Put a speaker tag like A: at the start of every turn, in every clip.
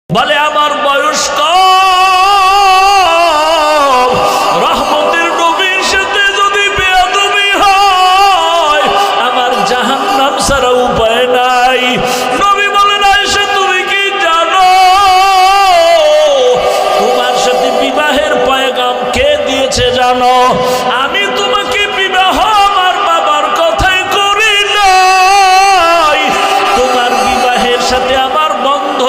A: বলে আমার বয়স কম, রহমতের নবীর সাথে যদি বেয়াদবি হয় আমার জাহান্নাম ছাড়া উপায় নাই। নবী বলেন আয়েশা তুমি কি জানো তোমার সাথে বিবাহের পয়গাম কে দিয়েছে জানো? আমি তোমাকে বিবাহ আমার বাবার কথাই করি নাই, তোমার বিবাহের সাথে আমার বন্ধ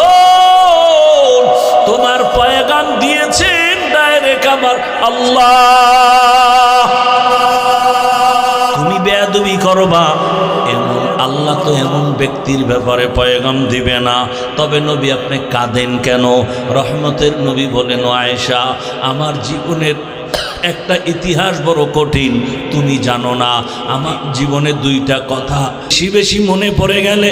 A: তোমার পয়গাম দিয়েছেন ডাইরেক্ট আমার আল্লাহ। তুমি বেয়াদবি করবা এমন আল্লাহ তো এমন ব্যক্তির ব্যাপারে পয়গাম দিবে না। তবে নবী আপনি কাঁদেন কেন? রহমতের নবী বলেন আয়েশা আমার জীবনের একটা ইতিহাস বড় কঠিন, তুমি জানো না। আমার জীবনে দুইটা কথা বেশি বেশি মনে পড়ে গেলে,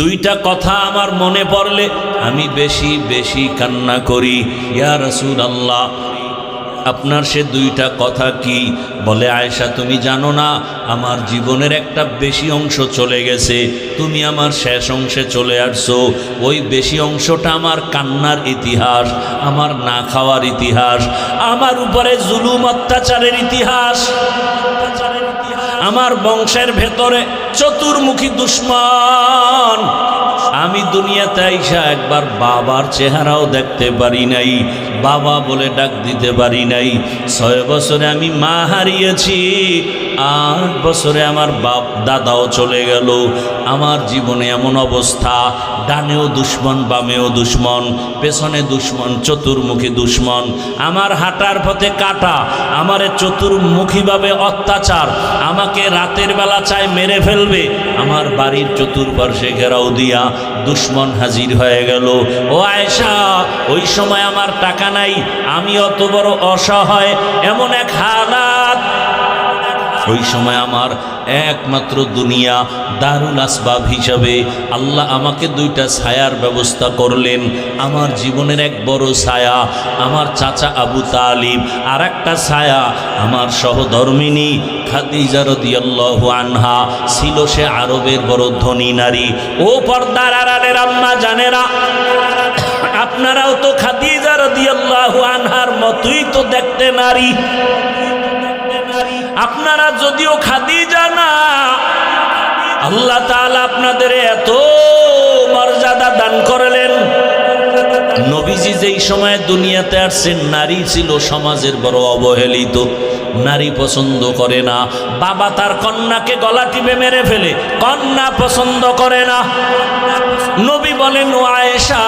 A: দুইটা কথা আমার মনে পড়লে আমি বেশি বেশি কান্না করি। ইয়া রাসূলুল্লাহ আপনার সে দুইটা কথা কি? বলে আয়েশা তুমি জানো না আমার জীবনের একটা বেশি অংশ চলে গেছে, তুমি আমার শেষ অংশে চলে আসছো। ওই বেশি অংশটা আমার কান্নার ইতিহাস, আমার না খাওয়ার ইতিহাস, আমার উপরে জুলুম অত্যাচারের ইতিহাস, আমার বংশের ভেতরে চতুর্মুখী দুশ্মন। আমি দুনিয়াতে আইসা একবার বাবার চেহারাও দেখতে পারি নাই, বাবা বলে ডাক দিতে পারি নাই। 6 বছরে আমি মা হারিয়েছি, 8 বছরে আমার দাদাও চলে গেল। আমার জীবনে এমন অবস্থা, ডানেও দুশ্মন বামেও দুশ্মন, পেছনে দুশ্মন, চতুর্মুখী দুশ্মন। আমার হাঁটার পথে কাটা, আমারে চতুর্মুখীভাবে অত্যাচার, আমাকে রাতের বেলা চায় মেরে ফেলবে। আমার বাড়ির চতুর্পার্শ্বে ঘেরাও দিয়া দুশ্মন হাজির হয়ে গেল। ও আয়েশা ওই সময় আমার টাকা নাই, আমি অত বড় অসহায়, এমন এক হালাত। ওই সময় আমার একমাত্র দুনিয়া দারুল আসবাব হিসাবে আল্লাহ আমাকে দুইটা ছায়ার ব্যবস্থা করলেন। আমার জীবনের এক বড় ছায়া আমার চাচা আবু তালিব, আর একটা ছায়া আমার সহধর্মিনী খাদিজা রাদিয়াল্লাহু আনহা। ছিল সে আরবের বড় ধনী নারী। ও পর্দার আড়ালের আম্মা জানেরা, আপনারাও তো খাদিজা রাদিয়াল্লাহু আনহার মতোই তো দেখতে নারী। আপনারা যদিও খাদিজা না, আল্লাহ তাআলা আপনাদের এত মর্যাদা দান করলেন। নবীজি যেই সময় দুনিয়াতে আসছেন নারী ছিল সমাজের বড় অবহেলিত, নারী পছন্দ করে না। বাবা তার কন্যাকে গলা টিপে মেরে ফেলে, কন্যা পছন্দ করে না। নবী বলেন ও আয়েশা